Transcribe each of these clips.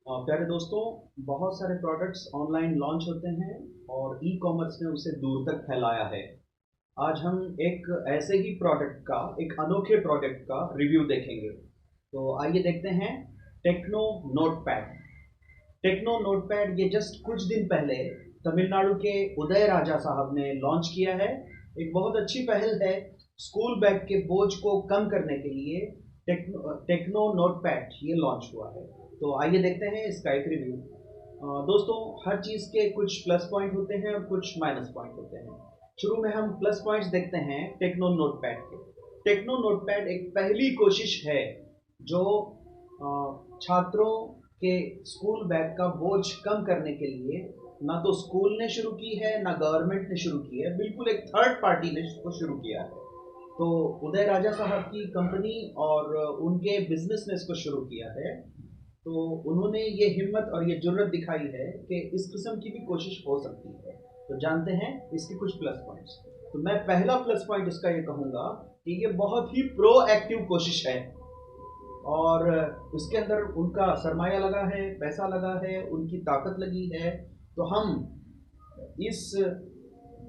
प्यारे दोस्तों, बहुत सारे प्रोडक्ट्स ऑनलाइन लॉन्च होते हैं और ई कॉमर्स ने उसे दूर तक फैलाया है। आज हम एक ऐसे ही प्रोडक्ट का, एक अनोखे प्रोडक्ट का रिव्यू देखेंगे। तो आइए देखते हैं। Techno Notepad. टेक्नो नोटपैड ये जस्ट कुछ दिन पहले तमिलनाडु के उदय राजा साहब ने लॉन्च किया है। एक बहुत अच्छी पहल है स्कूल बैग के बोझ को कम करने के लिए। टेक्नो नोटपैड ये लॉन्च हुआ है। तो आइए देखते हैं इसका एक रिव्यू। दोस्तों, हर चीज़ के कुछ प्लस पॉइंट होते हैं और कुछ माइनस पॉइंट होते हैं। शुरू में हम प्लस पॉइंट्स देखते हैं टेक्नो नोटपैड के। टेक्नो नोटपैड एक पहली कोशिश है जो छात्रों के स्कूल बैग का बोझ कम करने के लिए ना तो स्कूल ने शुरू की है ना गवर्नमेंट ने शुरू की है, बिल्कुल एक थर्ड पार्टी ने इसको शुरू किया है। तो उदय राजा साहब की कंपनी और उनके बिजनेस ने इसको शुरू किया है। तो उन्होंने ये हिम्मत और ये जुर्रत दिखाई है कि इस किस्म की भी कोशिश हो सकती है। तो जानते हैं इसके कुछ प्लस पॉइंट्स। तो मैं पहला प्लस पॉइंट इसका ये कहूँगा कि ये बहुत ही प्रोएक्टिव कोशिश है और उसके अंदर उनका सरमाया लगा है, पैसा लगा है, उनकी ताकत लगी है। तो हम इस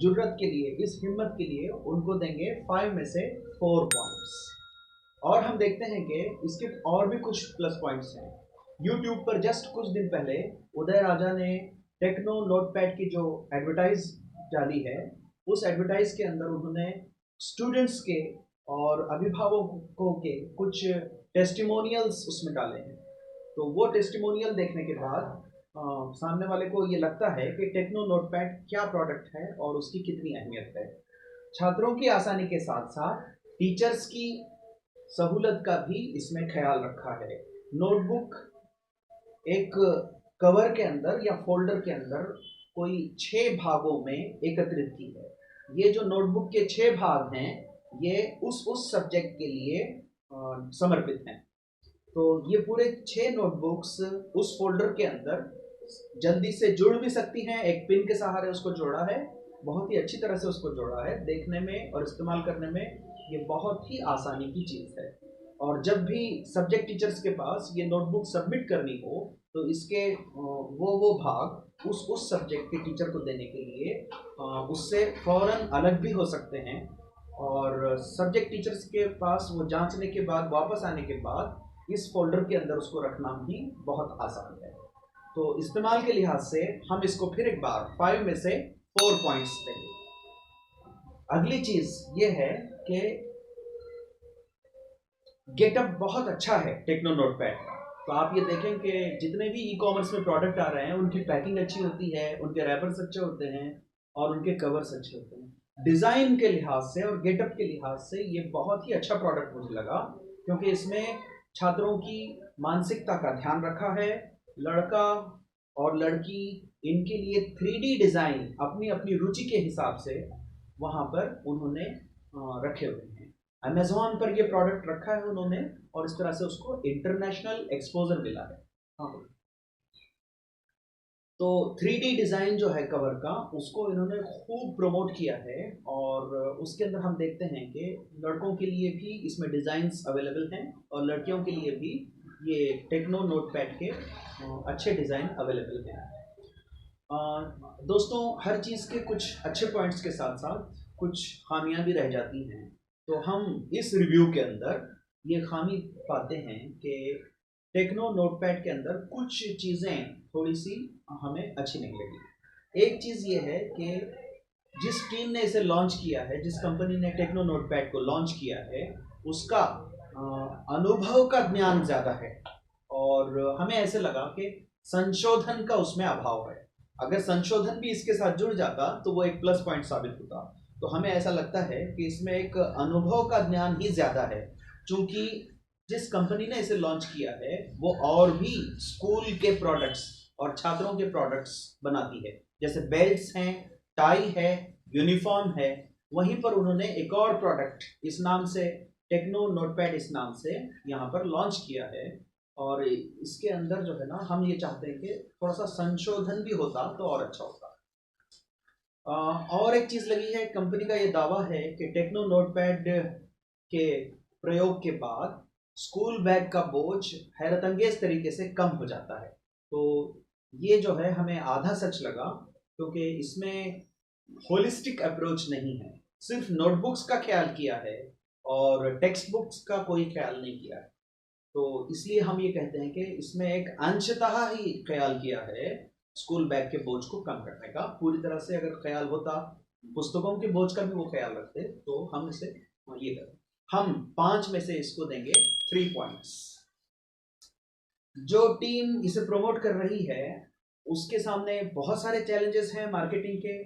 जुर्रत के लिए, इस हिम्मत के लिए उनको देंगे 5 में से 4 पॉइंट्स। और हम देखते हैं कि इसके और भी कुछ प्लस पॉइंट्स हैं। यूट्यूब पर जस्ट कुछ दिन पहले उदय राजा ने टेक्नो नोटपैड की जो एडवर्टाइज डाली है, उस एडवर्टाइज के अंदर उन्होंने स्टूडेंट्स के और अभिभावकों के कुछ टेस्टिमोनियल्स उसमें डाले हैं। तो वो टेस्टिमोनियल देखने के बाद सामने वाले को ये लगता है कि टेक्नो नोटपैड क्या प्रोडक्ट है और उसकी कितनी अहमियत है। छात्रों की आसानी के साथ साथ टीचर्स की सहूलत का भी इसमें ख्याल रखा है। नोटबुक एक कवर के अंदर या फोल्डर के अंदर कोई 6 भागों में एकत्रित की है। ये जो नोटबुक के 6 भाग हैं, ये उस सब्जेक्ट के लिए समर्पित हैं। तो ये पूरे 6 नोटबुक्स उस फोल्डर के अंदर जल्दी से जुड़ भी सकती हैं। एक पिन के सहारे उसको जोड़ा है, बहुत ही अच्छी तरह से उसको जोड़ा है। देखने में और इस्तेमाल करने में ये बहुत ही आसानी की चीज़ है। और जब भी सब्जेक्ट टीचर्स के पास ये नोटबुक सबमिट करनी हो तो इसके वो भाग उस सब्जेक्ट के टीचर को देने के लिए उससे फ़ौरन अलग भी हो सकते हैं। और सब्जेक्ट टीचर्स के पास वो जांचने के बाद, वापस आने के बाद इस फोल्डर के अंदर उसको रखना भी बहुत आसान है। तो इस्तेमाल के लिहाज से हम इसको फिर एक बार 5 में से 4 पॉइंट्स देंगे। अगली चीज ये है कि गेटअप बहुत अच्छा है टेक्नो नोटपैड का। तो आप ये देखें कि जितने भी ई कॉमर्स में प्रोडक्ट आ रहे हैं उनकी पैकिंग अच्छी होती है, उनके रैपर्स अच्छे होते हैं और उनके कवर्स अच्छे होते हैं। डिज़ाइन के लिहाज से और गेटअप के लिहाज से ये बहुत ही अच्छा प्रोडक्ट मुझे लगा, क्योंकि इसमें छात्रों की मानसिकता का ध्यान रखा है। लड़का और लड़की, इनके लिए 3D डिज़ाइन अपनी अपनी रुचि के हिसाब से वहाँ पर उन्होंने रखे हुए हैं। अमेज़न पर ये प्रोडक्ट रखा है उन्होंने और इस तरह से उसको इंटरनेशनल एक्सपोजर मिला है। हाँ, तो 3D डिज़ाइन जो है कवर का, उसको इन्होंने खूब प्रमोट किया है। और उसके अंदर हम देखते हैं कि लड़कों के लिए भी इसमें डिज़ाइंस अवेलेबल हैं और लड़कियों के लिए भी ये टेक्नो नोटपैड के अच्छे डिज़ाइन अवेलेबल हैं। दोस्तों, हर चीज़ के कुछ अच्छे पॉइंट्स के साथ साथ कुछ खामियां भी रह जाती हैं। तो हम इस रिव्यू के अंदर ये खामी पाते हैं कि टेक्नो नोटपैड के अंदर कुछ चीज़ें थोड़ी सी हमें अच्छी नहीं लगी। एक चीज़ ये है कि जिस टीम ने इसे लॉन्च किया है, जिस कंपनी ने टेक्नो नोटपैड को लॉन्च किया है, उसका अनुभव का ज्ञान ज़्यादा है और हमें ऐसे लगा कि संशोधन का उसमें अभाव है। अगर संशोधन भी इसके साथ जुड़ जाता तो वो एक प्लस पॉइंट साबित होता। तो हमें ऐसा लगता है कि इसमें एक अनुभव का ज्ञान ही ज़्यादा है, क्योंकि जिस कंपनी ने इसे लॉन्च किया है वो और भी स्कूल के प्रोडक्ट्स और छात्रों के प्रोडक्ट्स बनाती है। जैसे बेल्ट्स हैं, टाई है, यूनिफॉर्म है। वहीं पर उन्होंने एक और प्रोडक्ट इस नाम से, टेक्नो नोटपैड इस नाम से यहाँ पर लॉन्च किया है। और इसके अंदर जो है ना, हम ये चाहते हैं कि थोड़ा सा संशोधन भी होता तो और अच्छा होता। और एक चीज़ लगी है, कंपनी का ये दावा है कि टेक्नो नोटपैड के प्रयोग के बाद स्कूल बैग का बोझ हैरतअंगेज तरीके से कम हो जाता है। तो ये जो है हमें आधा सच लगा, क्योंकि इसमें होलिस्टिक अप्रोच नहीं है, सिर्फ नोटबुक्स का ख्याल किया है और टेक्स्ट बुक्स का कोई ख्याल नहीं किया है। तो इसलिए हम ये कहते हैं कि इसमें एक अंशतः ही ख्याल किया है स्कूल बैग के बोझ को कम करने का। पूरी तरह से अगर ख्याल होता पुस्तकों के बोझ का भी वो ख्याल रखते तो हम इसे ये करें। हम 5 में से इसको देंगे 3 पॉइंट्स। जो टीम इसे प्रमोट कर रही है उसके सामने बहुत सारे चैलेंजेस हैं मार्केटिंग के।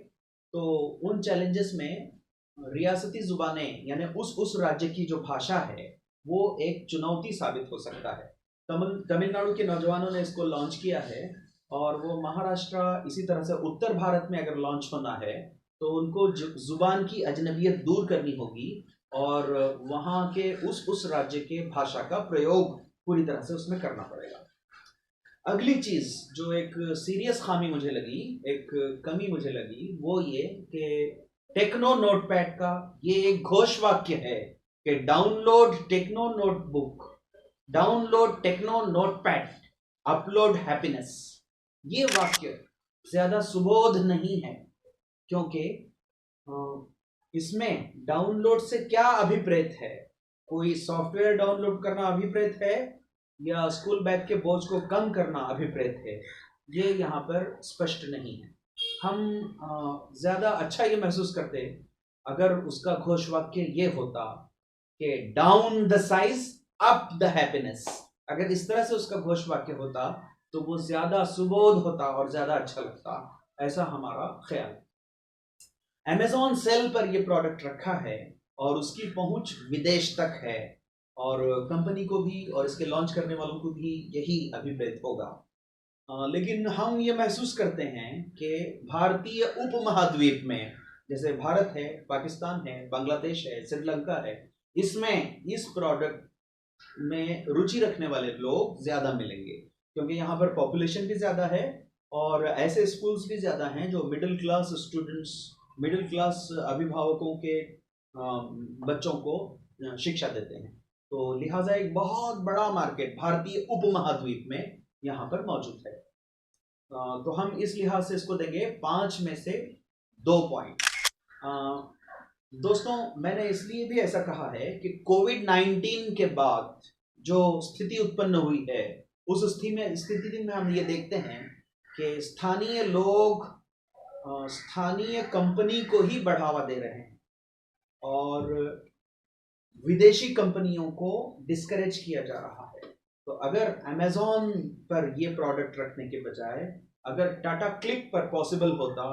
तो उन चैलेंजेस में रियासती जुबानें यानी उस राज्य की जो भाषा है वो एक चुनौती साबित हो सकता है। तमिलनाडु के नौजवानों ने इसको लॉन्च किया है और वो महाराष्ट्र इसी तरह से उत्तर भारत में अगर लॉन्च होना है तो उनको जुबान की अजनबियत दूर करनी होगी और वहाँ के उस राज्य के भाषा का प्रयोग पूरी तरह से उसमें करना पड़ेगा। अगली चीज जो एक सीरियस खामी मुझे लगी, एक कमी मुझे लगी, वो ये कि टेक्नो नोटपैड का ये एक घोष वाक्य है कि download Techno Notebook, download Techno Notepad, upload happiness. ये वाक्य ज्यादा सुबोध नहीं है, क्योंकि इसमें डाउनलोड से क्या अभिप्रेत है? कोई सॉफ्टवेयर डाउनलोड करना अभिप्रेत है या स्कूल बैग के बोझ को कम करना अभिप्रेत है? ये यहाँ पर स्पष्ट नहीं है। हम ज्यादा अच्छा ये महसूस करते अगर उसका घोष वाक्य ये होता कि down the size up the happiness. अगर इस तरह से उसका घोष वाक्य होता तो वो ज्यादा सुबोध होता और ज्यादा अच्छा लगता, ऐसा हमारा ख्याल। Amazon सेल पर ये प्रोडक्ट रखा है और उसकी पहुंच विदेश तक है और कंपनी को भी और इसके लॉन्च करने वालों को भी यही अभिप्रेत होगा। लेकिन हम ये महसूस करते हैं कि भारतीय उपमहाद्वीप में, जैसे भारत है, पाकिस्तान है, बांग्लादेश है, श्रीलंका है, इसमें इस प्रोडक्ट में रुचि रखने वाले लोग ज्यादा मिलेंगे, क्योंकि यहाँ पर पॉपुलेशन भी ज्यादा है और ऐसे स्कूल्स भी ज्यादा हैं जो middle class students, middle class अभिभावकों के बच्चों को शिक्षा देते हैं। तो लिहाजा एक बहुत बड़ा मार्केट भारतीय उपमहाद्वीप में यहाँ पर मौजूद है। तो हम इस लिहाज से इसको देंगे 5 में से 2 पॉइंट। दोस्तों, मैंने इसलिए भी ऐसा कहा है कि कोविड-19 के बाद जो स्थिति उत्पन्न हुई है उस स्थिति में हम ये देखते हैं कि स्थानीय लोग स्थानीय कंपनी को ही बढ़ावा दे रहे हैं और विदेशी कंपनियों को डिस्करेज किया जा रहा है। तो अगर अमेज़न पर ये प्रोडक्ट रखने के बजाय अगर टाटा क्लिक पर पॉसिबल होता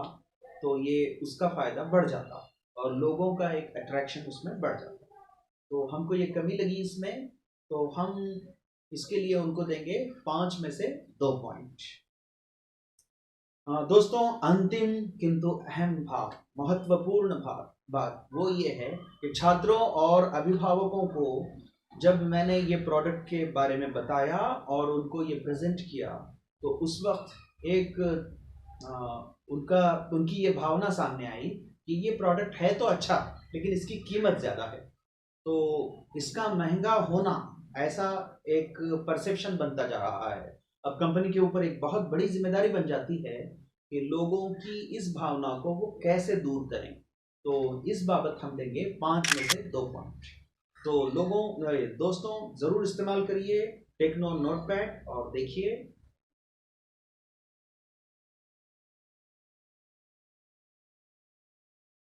तो ये उसका फायदा बढ़ जाता और लोगों का एक अट्रैक्शन उसमें बढ़ जाता। तो हमको ये कमी लगी इसमें, तो हम इसके लिए उनको देंगे 5 में से 2 पॉइंट। दोस्तों, अंतिम किंतु अहम भाग, महत्वपूर्ण बात वो ये है कि छात्रों और अभिभावकों को जब मैंने ये प्रोडक्ट के बारे में बताया और उनको ये प्रेजेंट किया तो उस वक्त एक उनकी ये भावना सामने आई कि ये प्रोडक्ट है तो अच्छा, लेकिन इसकी कीमत ज़्यादा है। तो इसका महंगा होना ऐसा एक परसेप्शन बनता जा रहा है। अब कंपनी के ऊपर एक बहुत बड़ी जिम्मेदारी बन जाती है कि लोगों की इस भावना को वो कैसे दूर करें। तो इस बाबत हम देंगे 5 में से 2 पॉइंट। तो दोस्तों, ज़रूर इस्तेमाल करिए टेक्नो नोटपैड और देखिए